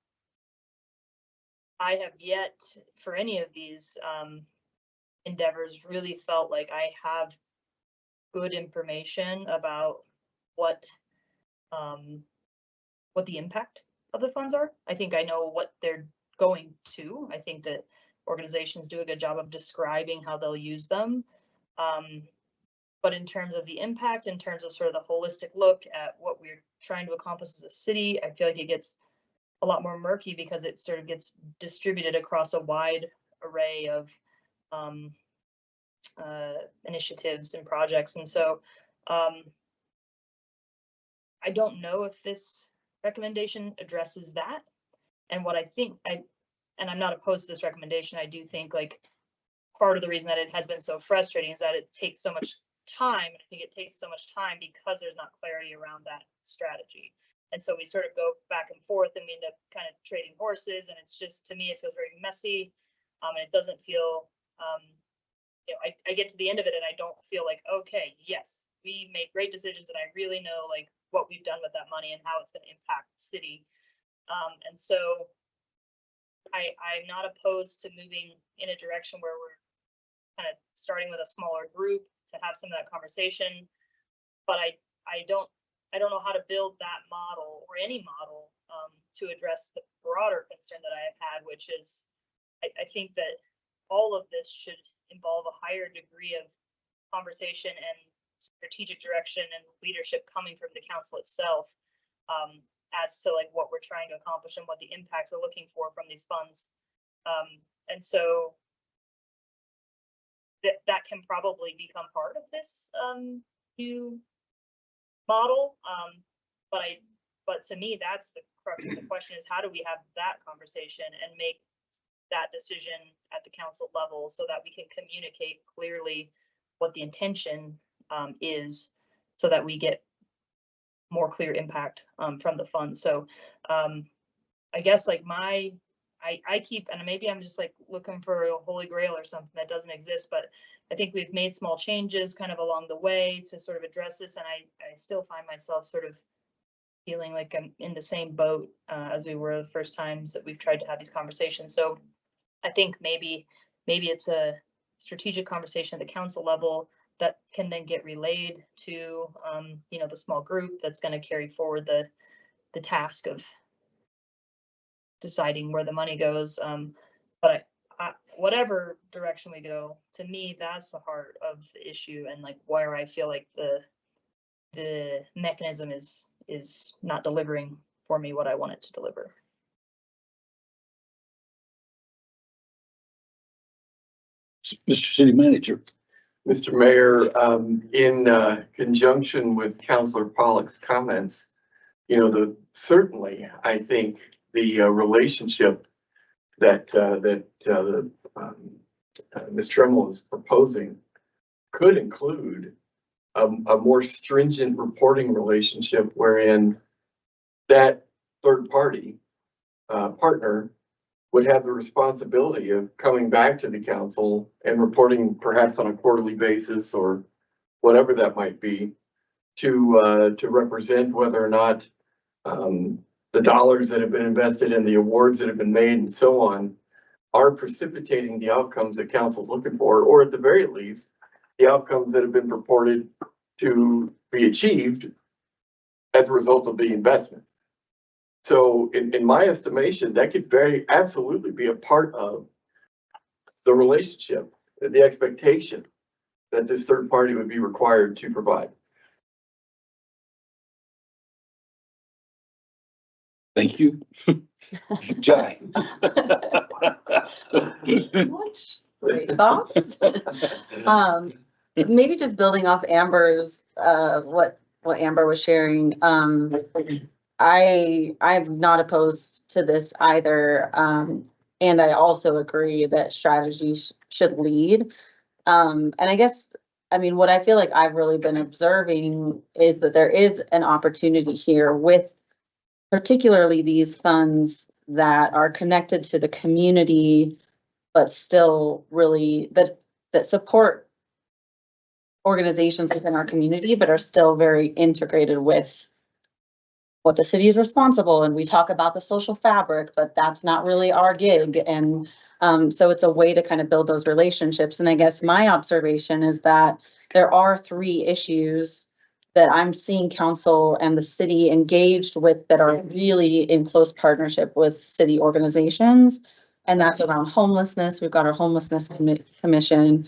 I have yet, for any of these endeavors, really felt like I have good information about what the impact of the funds are. I think I know what they're going to. I think that organizations do a good job of describing how they'll use them. But in terms of the impact, in terms of sort of the holistic look at what we're trying to accomplish as a city, I feel like it gets a lot more murky because it sort of gets distributed across a wide array of initiatives and projects. And so I don't know if this recommendation addresses that. And what I think and I'm not opposed to this recommendation, I do think like part of the reason that it has been so frustrating is that it takes so much time. I think it takes so much time because there's not clarity around that strategy. And so we sort of go back and forth and we end up kind of trading horses. And it's just, to me, it feels very messy. And it doesn't feel, you know, I get to the end of it and I don't feel like, okay, yes, we make great decisions and I really know like what we've done with that money and how it's going to impact the city. And so I'm not opposed to moving in a direction where we're kind of starting with a smaller group to have some of that conversation. But I don't know how to build that model or any model to address the broader concern that I have had, which is I think that all of this should involve a higher degree of conversation and strategic direction and leadership coming from the council itself as to like what we're trying to accomplish and what the impact we're looking for from these funds. And so that can probably become part of this new model. But to me, that's the crux of the question is how do we have that conversation and make that decision at the council level so that we can communicate clearly what the intention is so that we get more clear impact from the fund. So I guess like I keep, and maybe I'm just like looking for a holy grail or something that doesn't exist, but I think we've made small changes kind of along the way to sort of address this. And I still find myself sort of feeling like I'm in the same boat as we were the first times that we've tried to have these conversations. So I think maybe it's a strategic conversation at the council level that can then get relayed to, you know, the small group that's going to carry forward the task of deciding where the money goes. But whatever direction we go, to me, that's the heart of the issue and like where I feel like the mechanism is not delivering for me what I want it to deliver. Mr. City Manager. Mr. Mayor, in conjunction with Councilor Pollack's comments, you know, certainly I think the relationship that Ms. Tremmel is proposing could include a more stringent reporting relationship wherein that third party partner would have the responsibility of coming back to the council and reporting perhaps on a quarterly basis or whatever that might be to represent whether or not the dollars that have been invested and the awards that have been made and so on are precipitating the outcomes that council's looking for, or at the very least, the outcomes that have been purported to be achieved as a result of the investment. So in my estimation, that could very absolutely be a part of the relationship, the expectation that this third party would be required to provide. Thank you. Jai. Great thoughts. Maybe just building off Amber's, what Amber was sharing. I'm not opposed to this either. And I also agree that strategy should lead. And I guess, I mean, what I feel like I've really been observing is that there is an opportunity here with particularly these funds that are connected to the community, but still really that support organizations within our community, but are still very integrated with what the city is responsible, and we talk about the social fabric, but that's not really our gig. And so it's a way to kind of build those relationships. And I guess my observation is that there are 3 issues that I'm seeing council and the city engaged with that are really in close partnership with city organizations. And that's around homelessness. We've got our homelessness commission.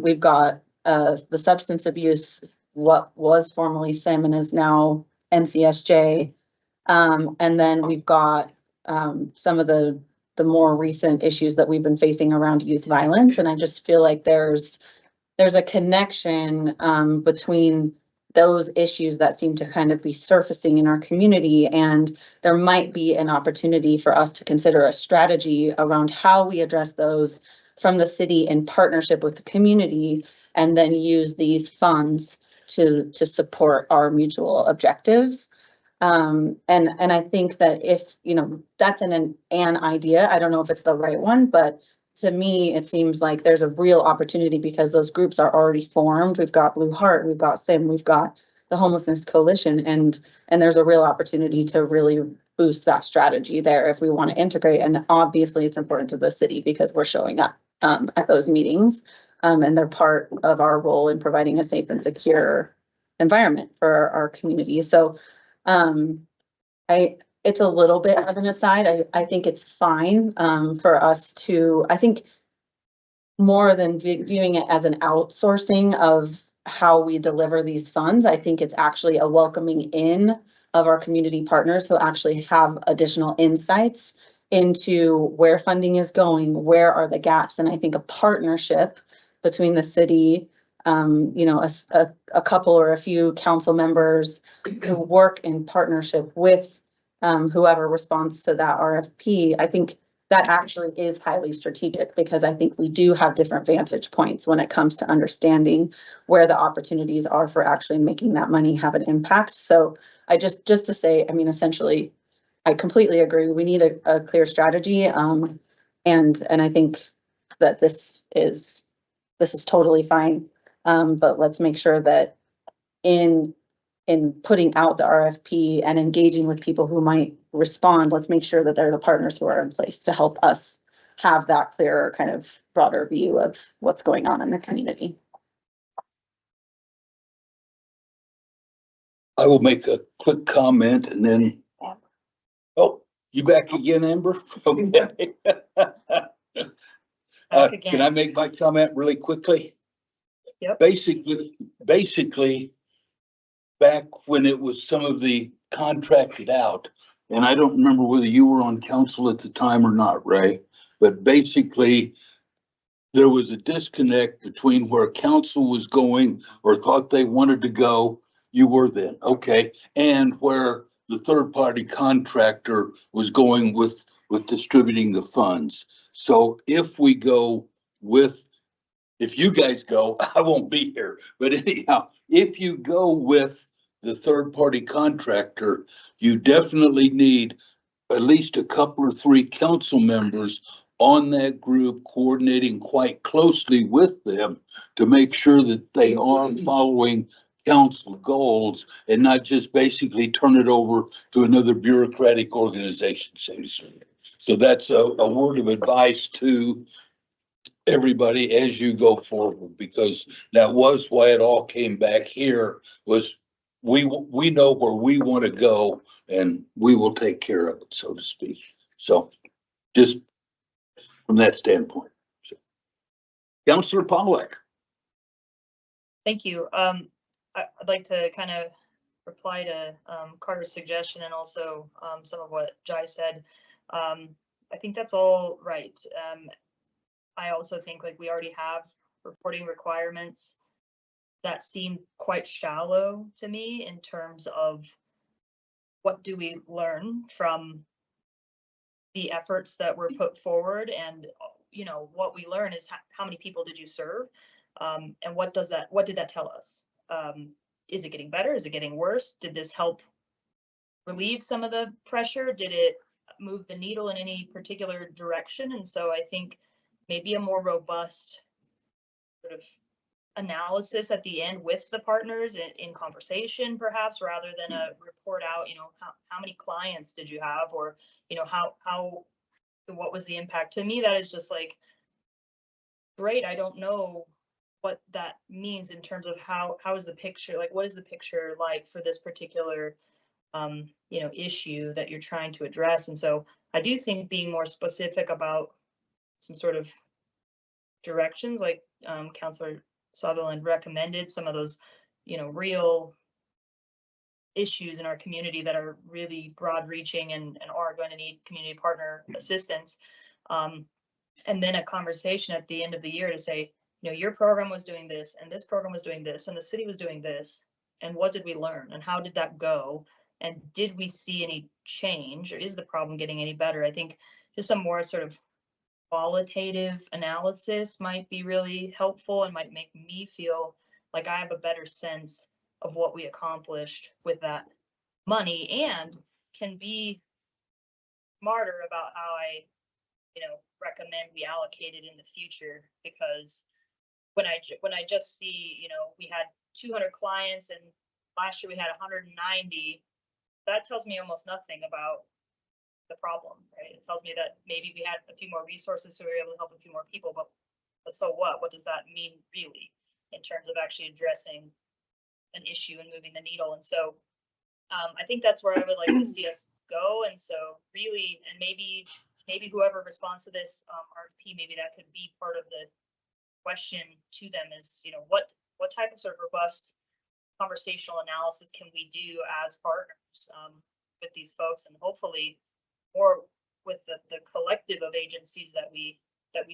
We've got the substance abuse, what was formerly SIM and is now NCSJ. And then we've got some of the more recent issues that we've been facing around youth violence. And I just feel like there's a connection between those issues that seem to kind of be surfacing in our community. And there might be an opportunity for us to consider a strategy around how we address those from the city in partnership with the community, and then use these funds to support our mutual objectives. And I think that if, that's an idea, I don't know if it's the right one, but to me, it seems like there's a real opportunity because those groups are already formed. We've got Blue Heart, we've got SIM, we've got the Homelessness Coalition, and there's a real opportunity to really boost that strategy there if we want to integrate. And obviously it's important to the city because we're showing up at those meetings, and they're part of our role in providing a safe and secure environment for our community. So it's a little bit of an aside. I think it's fine for us to, I think more than viewing it as an outsourcing of how we deliver these funds, I think it's actually a welcoming in of our community partners who actually have additional insights into where funding is going, where are the gaps. And I think a partnership between the city, a couple or a few council members who work in partnership with whoever responds to that RFP, I think that actually is highly strategic because I think we do have different vantage points when it comes to understanding where the opportunities are for actually making that money have an impact. So I just to say, I mean, essentially, I completely agree. We need a clear strategy. And I think that this is totally fine. But let's make sure that in putting out the RFP and engaging with people who might respond, let's make sure that they're the partners who are in place to help us have that clearer kind of broader view of what's going on in the community. I will make a quick comment and then, oh, you back again, Amber? Okay. Back Can I again. make my comment really quickly? Yep. Basically, back when it was some of the contracted out, and I don't remember whether you were on council at the time or not, Ray, but basically there was a disconnect between where council was going or thought they wanted to go. You were then, okay, and where the third party contractor was going with distributing the funds. So if we go with, if you guys go, I won't be here, but anyhow, if you go with the third party contractor, you definitely need at least a couple or 3 council members on that group coordinating quite closely with them to make sure that they are following council goals and not just basically turn it over to another bureaucratic organization. So that's a word of advice to everybody as you go forward, because that was why it all came back here, was we know where we want to go and we will take care of it, so to speak. So just from that standpoint. So, Councilor Pollack. Thank you. I'd like to kind of reply to Carter's suggestion and also some of what Jai said. I think that's all right. I also think like we already have reporting requirements that seem quite shallow to me in terms of what do we learn from the efforts that were put forward. And what we learn is how many people did you serve, and what did that tell us? Is it getting better? Is it getting worse? Did this help relieve some of the pressure? Did it move the needle in any particular direction? And so I think maybe a more robust sort of analysis at the end with the partners in conversation perhaps, rather than a report out, how many clients did you have, or, what was the impact? To me, that is just like, great, I don't know what that means in terms of how is the picture, like, what is the picture like for this particular issue that you're trying to address. And so I do think being more specific about some sort of directions, like Councillor Sutherland recommended, some of those, real issues in our community that are really broad reaching and are going to need community partner assistance. And then a conversation at the end of the year to say, your program was doing this, and this program was doing this, and the city was doing this. And what did we learn, and how did that go? And did we see any change, or is the problem getting any better? I think just some more sort of qualitative analysis might be really helpful and might make me feel like I have a better sense of what we accomplished with that money, and can be smarter about how I, recommend we allocate it in the future. Because when I just see, we had 200 clients and last year we had 190, that tells me almost nothing about the problem, right? It tells me that maybe we had a few more resources, so we were able to help a few more people, but so what? What does that mean really in terms of actually addressing an issue and moving the needle? And so I think that's where I would like to see us go. And so really, and maybe whoever responds to this RFP, maybe that could be part of the question to them is, what type of sort of robust conversational analysis can we do as partners with these folks, and hopefully more with the collective of agencies that we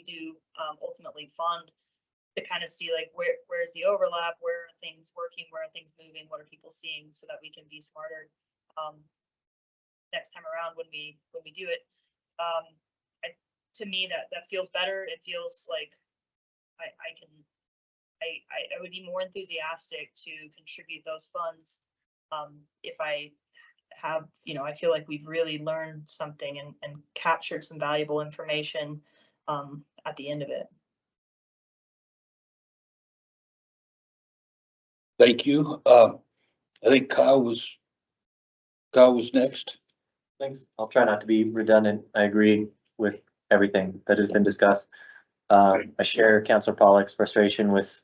do ultimately fund, to kind of see like where's the overlap, where are things working, where are things moving, what are people seeing, so that we can be smarter next time around when we do it. To me, that feels better. It feels like I would be more enthusiastic to contribute those funds if I have, I feel like we've really learned something and captured some valuable information at the end of it. Thank you. I think Kyle was next. Thanks. I'll try not to be redundant. I agree with everything that has been discussed. I share Councilor Pollack's frustration with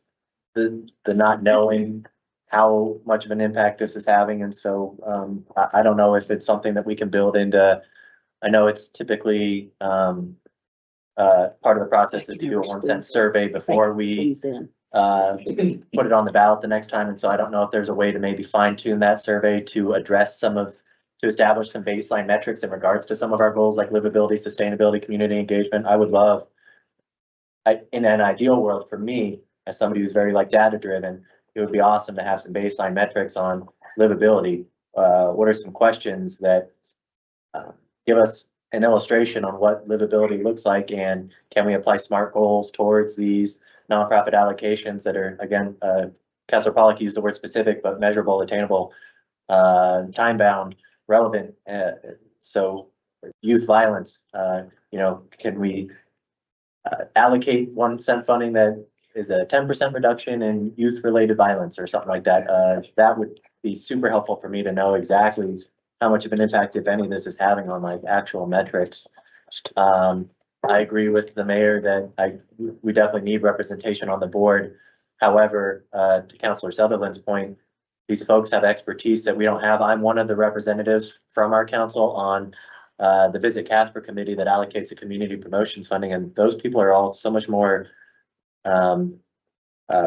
the not knowing how much of an impact this is having. And so I don't know if it's something that we can build into. I know it's typically part of the process to do a 1 cent survey before we put it on the ballot the next time. And so I don't know if there's a way to maybe fine tune that survey to address to establish some baseline metrics in regards to some of our goals, like livability, sustainability, community engagement. I would love, in an ideal world for me, as somebody who's very data driven, it would be awesome to have some baseline metrics on livability. What are some questions that give us an illustration on what livability looks like, and can we apply SMART goals towards these nonprofit allocations that are, again, Councilor Pollack used the word specific, but measurable, attainable, time bound, relevant. So youth violence, can we allocate 1 cent funding that is a 10% reduction in youth related violence or something like that? That would be super helpful for me to know exactly how much of an impact, if any, this is having on actual metrics. I agree with the mayor that we definitely need representation on the board. However, to Councilor Sutherland's point, these folks have expertise that we don't have. I'm one of the representatives from our council on the Visit Casper committee that allocates the community promotions funding, and those people are all so much more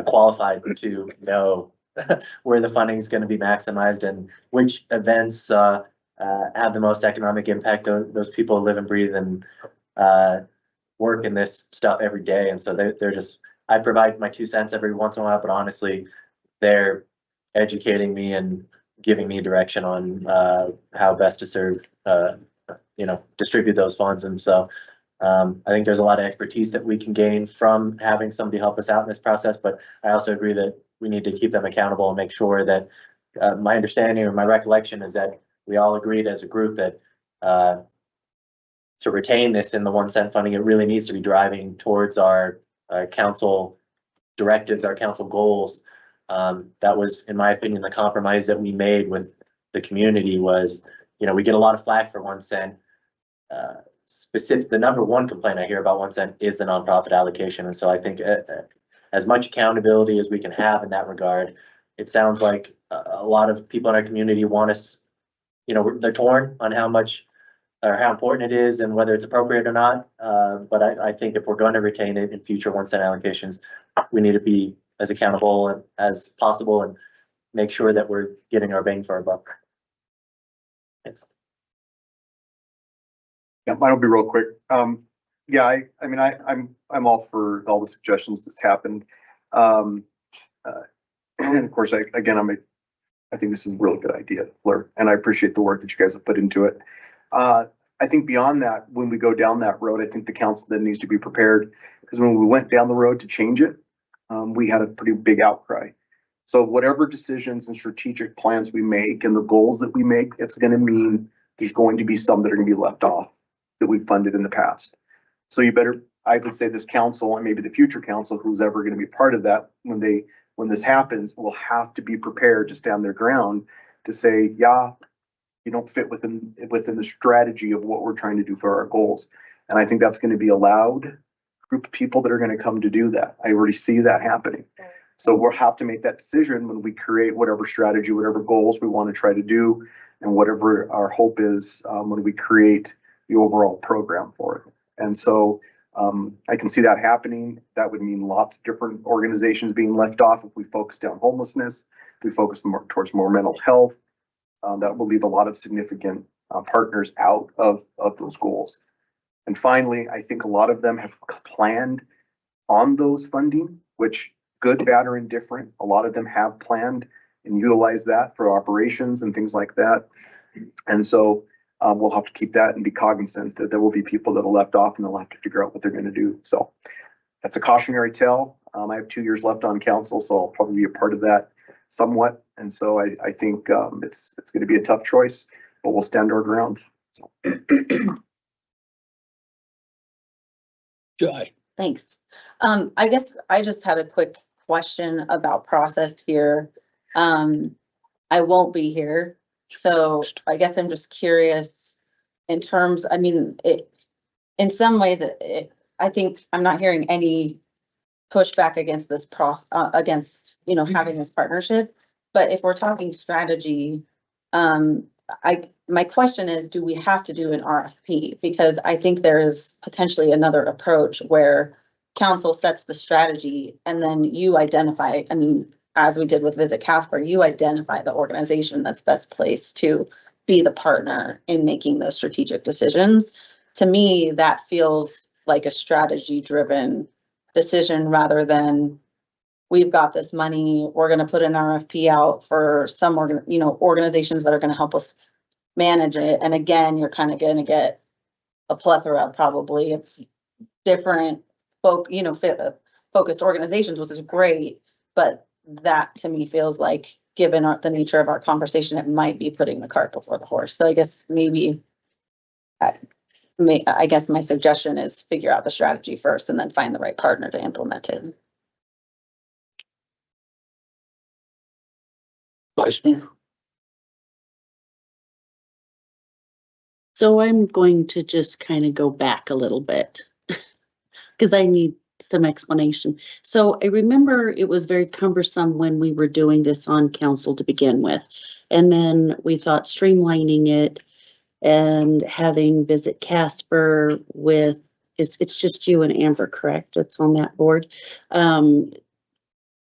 qualified to know where the funding is going to be maximized and which events have the most economic impact. Those people live and breathe and work in this stuff every day, and so they're just, I provide my 2 cents every once in a while, but honestly, they're educating me and giving me direction on how best to serve, distribute those funds. And so I think there's a lot of expertise that we can gain from having somebody help us out in this process, but I also agree that we need to keep them accountable and make sure that my understanding or my recollection is that we all agreed as a group that to retain this in the 1 cent funding, it really needs to be driving towards our council directives, our council goals. That was, in my opinion, the compromise that we made with the community was, we get a lot of flack for 1 cent. The number one complaint I hear about 1 cent is the nonprofit allocation. And so I think as much accountability as we can have in that regard, it sounds like a lot of people in our community want us, they're torn on how much or how important it is and whether it's appropriate or not. But I think if we're going to retain it in future 1 cent allocations, we need to be as accountable as possible and make sure that we're getting our bang for our buck. Thanks. Yeah, mine'll be real quick. Yeah, I mean, I'm all for all the suggestions that's happened. And of course, I think this is a really good idea, Fleur, and I appreciate the work that you guys have put into it. I think beyond that, when we go down that road, I think the council then needs to be prepared, because when we went down the road to change it, we had a pretty big outcry. So whatever decisions and strategic plans we make and the goals that we make, it's going to mean there's going to be some that are going to be left off that we've funded in the past. So I would say this council and maybe the future council, who's ever going to be part of that, when this happens, will have to be prepared to stand their ground to say, yeah, you don't fit within the strategy of what we're trying to do for our goals. And I think that's going to be a loud group of people that are going to come to do that. I already see that happening. So we'll have to make that decision when we create whatever strategy, whatever goals we want to try to do, and whatever our hope is when we create the overall program for it. And so I can see that happening. That would mean lots of different organizations being left off if we focus down homelessness, if we focus more towards more mental health. That will leave a lot of significant partners out of those goals. And finally, I think a lot of them have planned on those funding, which good, bad, or indifferent. A lot of them have planned and utilized that for operations and things like that. And so we'll have to keep that and be cognizant that there will be people that are left off and they'll have to figure out what they're going to do. So that's a cautionary tale. I have 2 years left on council, so I'll probably be a part of that somewhat. And so I think it's going to be a tough choice, but we'll stand our ground. So. Jai. Thanks. I guess I just had a quick question about process here. I won't be here, so I guess I'm just curious in terms, I mean, in some ways, I think I'm not hearing any pushback against this against, having this partnership. But if we're talking strategy, my question is, do we have to do an RFP? Because I think there is potentially another approach where council sets the strategy and then you identify, I mean, as we did with Visit Casper, you identify the organization that's best placed to be the partner in making those strategic decisions. To me, that feels like a strategy-driven decision rather than we've got this money, we're going to put an RFP out for some organizations that are going to help us manage it. And again, you're kind of going to get a plethora probably of different focused organizations, which is great. But that to me feels like, given the nature of our conversation, it might be putting the cart before the horse. So I guess maybe, I guess my suggestion is figure out the strategy first and then find the right partner to implement it. Vice Mayor. So I'm going to just kind of go back a little bit because I need some explanation. So I remember it was very cumbersome when we were doing this on council to begin with. And then we thought streamlining it and having Visit Casper with, it's just you and Amber, correct? That's on that board.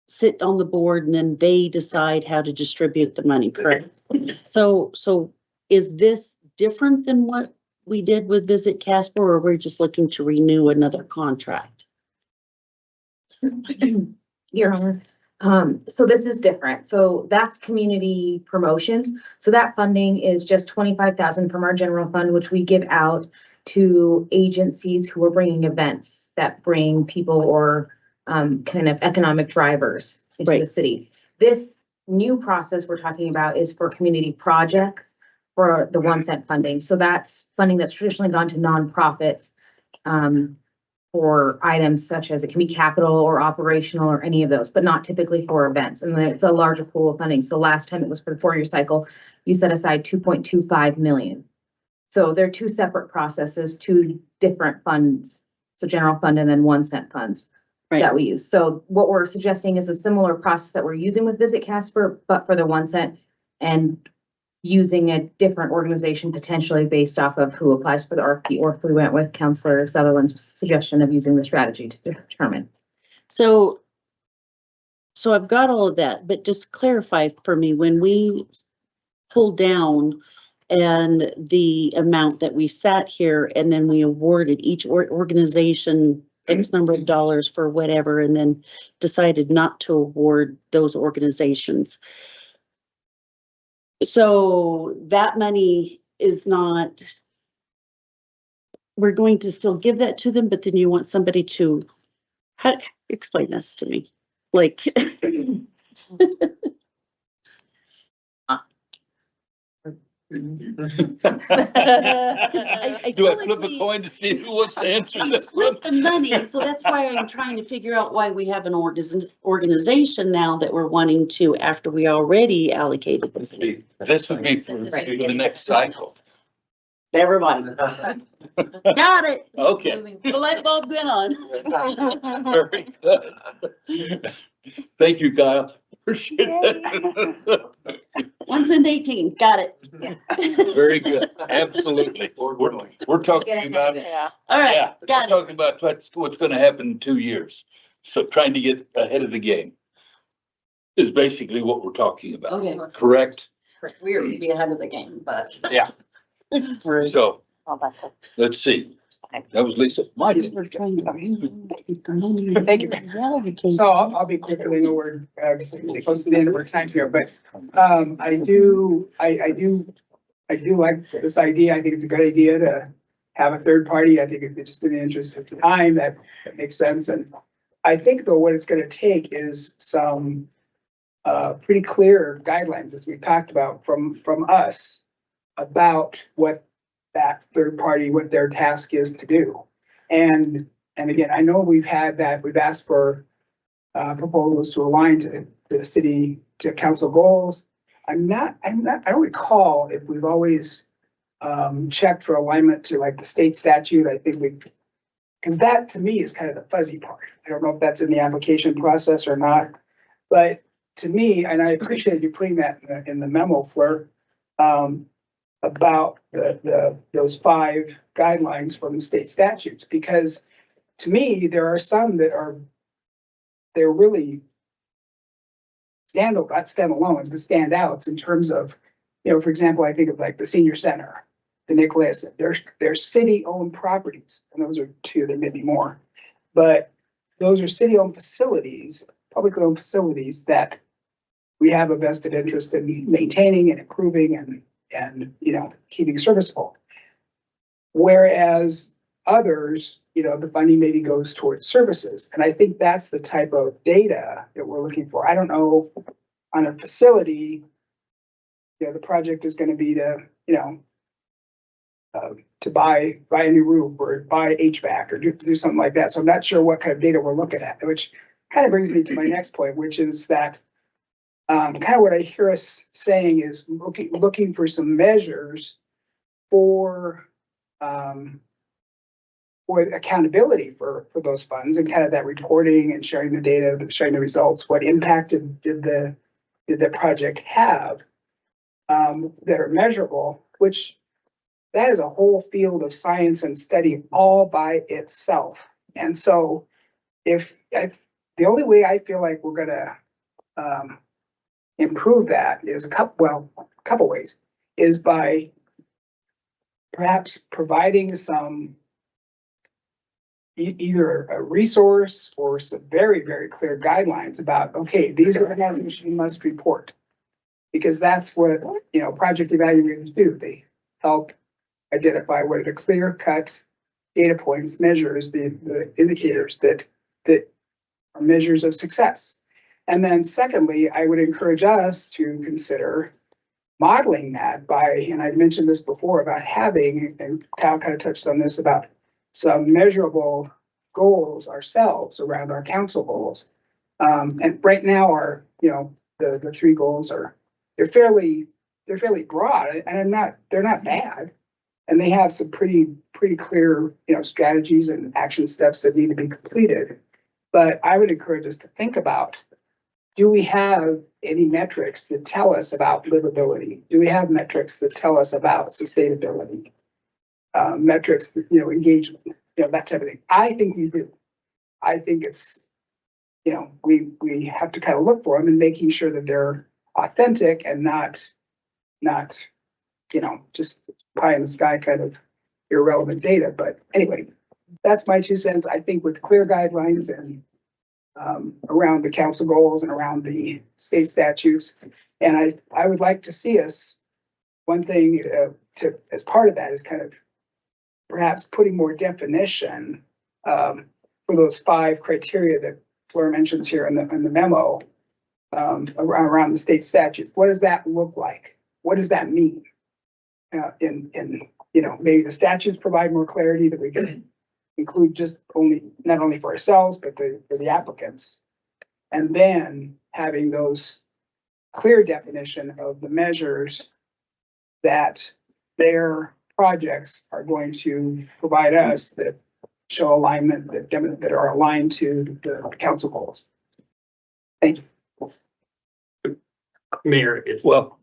Sit on the board and then they decide how to distribute the money, correct? So is this different than what we did with Visit Casper, or we're just looking to renew another contract? Your Honor. So this is different. So that's community promotions. So that funding is just 25,000 from our general fund, which we give out to agencies who are bringing events that bring people or kind of economic drivers into the city. This new process we're talking about is for community projects for the 1 cent funding. So that's funding that's traditionally gone to nonprofits for items such as it can be capital or operational or any of those, but not typically for events. And then it's a larger pool of funding. So last time it was for the 4-year cycle, you set aside 2.25 million. So they're two separate processes, two different funds. So general fund and then 1 cent funds that we use. So what we're suggesting is a similar process that we're using with Visit Casper, but for the 1 cent and using a different organization potentially based off of who applies for the RFP, or if we went with Councilor Sutherland's suggestion of using the strategy to determine. So I've got all of that, but just clarify for me, when we pull down and the amount that we sat here and then we awarded each organization X number of dollars for whatever, and then decided not to award those organizations. So that money is not, we're going to still give that to them, but then you want somebody to, explain this to me, like. I Do I feel like flip a we- coin to see who wants to answer We this split one? the money, so that's why I'm trying to figure out why we have an organization now that we're wanting to, after we already allocated the money. This would be for the next cycle. Everybody. Got it. Okay. The light bulb went on. Very good. Thank you, Kyle. Appreciate that. 1 cent 18, got it. Very good. Absolutely. We're talking about, All right, yeah, we're got it. talking about what's gonna happen in 2 years. So trying to get ahead of the game is basically what we're talking about. Okay. Correct? We were to be ahead of the game, but. Yeah. So let's see. That was Lisa. Mike. Thank you. So I'll be quick, because I know we're close to the end of our time here, but I do like this idea. I think it's a good idea to have a third party. I think it's just in the interest of time, that makes sense. And I think though what it's gonna take is some pretty clear guidelines, as we talked about, from us about what that third party, what their task is to do. And again, I know we've asked for proposals to align to the city, to council goals. I don't recall if we've always checked for alignment to like the state statute. I think because that to me is kind of the fuzzy part. I don't know if that's in the application process or not, but to me, and I appreciate you putting that in the memo, Fleur, about those 5 guidelines from the state statutes, because to me, there are some that they're really not standalones, but standouts in terms of, for example, I think of like the senior center, the Nicholas, they're city-owned properties, and those are 2, there may be more, but those are city-owned facilities, publicly owned facilities that we have a vested interest in maintaining and improving and keeping serviceable. Whereas others, the funding maybe goes towards services. And I think that's the type of data that we're looking for. I don't know, on a facility, the project is going to be to buy a new roof or buy HVAC or do something like that. So I'm not sure what kind of data we're looking at, which kind of brings me to my next point, which is that kind of what I hear us saying is looking for some measures for accountability for those funds, and kind of that reporting and sharing the data, sharing the results. What impact did the project have that are measurable, which that is a whole field of science and study all by itself. And so the only way I feel like we're gonna improve that is a couple ways, is by perhaps providing some either a resource or some very, very clear guidelines about, okay, these are the hazards you must report. Because that's what, project evaluators do. They help identify what are the clear cut data points, measures, the indicators that are measures of success. And then secondly, I would encourage us to consider modeling that by, and I've mentioned this before, about having, and Kyle kind of touched on this, about some measurable goals ourselves around our council goals. And right now our, you know, the three goals are, they're fairly broad and they're not bad. And they have some pretty clear, you know, strategies and action steps that need to be completed. But I would encourage us to think about, do we have any metrics that tell us about livability? Do we have metrics that tell us about sustainability? Metrics that, you know, engagement, you know, that type of thing. I think we do. I think it's, you know, we have to kind of look for them and making sure that they're authentic and not, you know, just pie in the sky kind of irrelevant data. But anyway, that's my 2 cents. I think with clear guidelines and around the council goals and around the state statutes. And I would like to see us, one thing as part of that is kind of perhaps putting more definition for those 5 criteria that Fleur mentions here in the memo around the state statutes. What does that look like? What does that mean? In you know, maybe the statutes provide more clarity that we can include just not only for ourselves, but for the applicants. And then having those clear definition of the measures that their projects are going to provide us that show alignment, that are aligned to the council goals. Thank you. Mayor, if Well,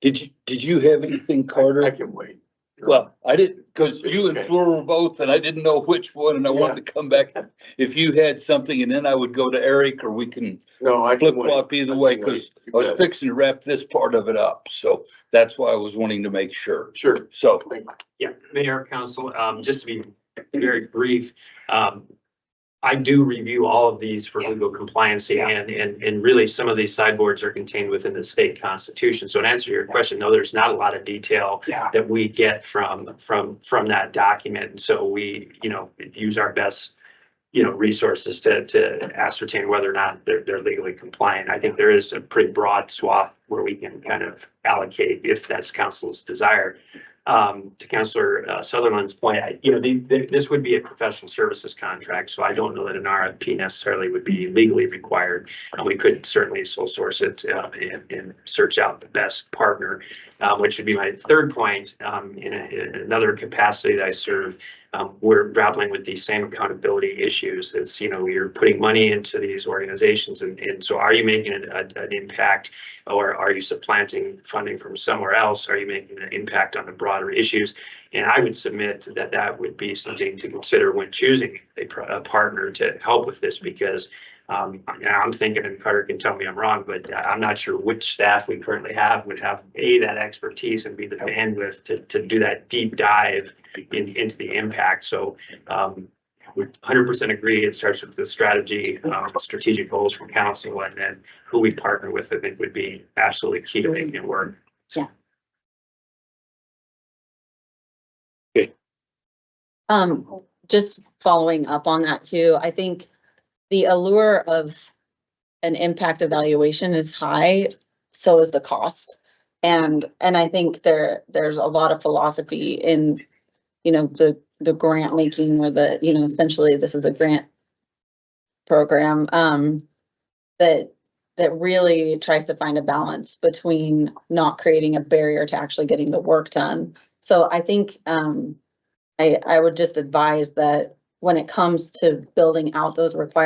did you have anything, Carter? I can wait. Well, I didn't, because you and Fleur were both, and I didn't know which one, and I wanted to come back if you had something, and then I would go to Eric, or we can No, I flip can wait. flop either way, because I was fixing to wrap this part of it up, so that's why I was wanting to make sure. Sure. So, Yeah, Mayor, Council, just to be very brief, I do review all of these for legal compliancy and really some of these sideboards are contained within the state constitution. So in answer to your question, no, there's not a lot of detail that we get from that document. And so we, you know, use our best, you know, resources to ascertain whether or not they're legally compliant. I think there is a pretty broad swath where we can kind of allocate if that's council's desire. To Councilor Sutherland's point, this would be a professional services contract, so I don't know that an RFP necessarily would be legally required. And we could certainly sole source it and search out the best partner, which would be my third point. In another capacity that I serve, we're grappling with these same accountability issues. It's, you know, you're putting money into these organizations, and so are you making an impact, or are you supplanting funding from somewhere else? Are you making an impact on the broader issues? And I would submit that would be something to consider when choosing a partner to help with this, because I'm thinking, and Carter can tell me I'm wrong, but I'm not sure which staff we currently have would have that expertise and be the bandwidth to do that deep dive into the impact. So we 100% agree. It starts with the strategy, strategic goals from council, and then who we partner with, I think would be absolutely key to making it work. Yeah. Okay. Just following up on that too, I think the allure of an impact evaluation is high, so is the cost. And I think there's a lot of philosophy in, you know, the grant making, or the, you know, essentially this is a grant program, that really tries to find a balance between not creating a barrier to actually getting the work done. So I think, I would just advise that when it comes to building out those requirements,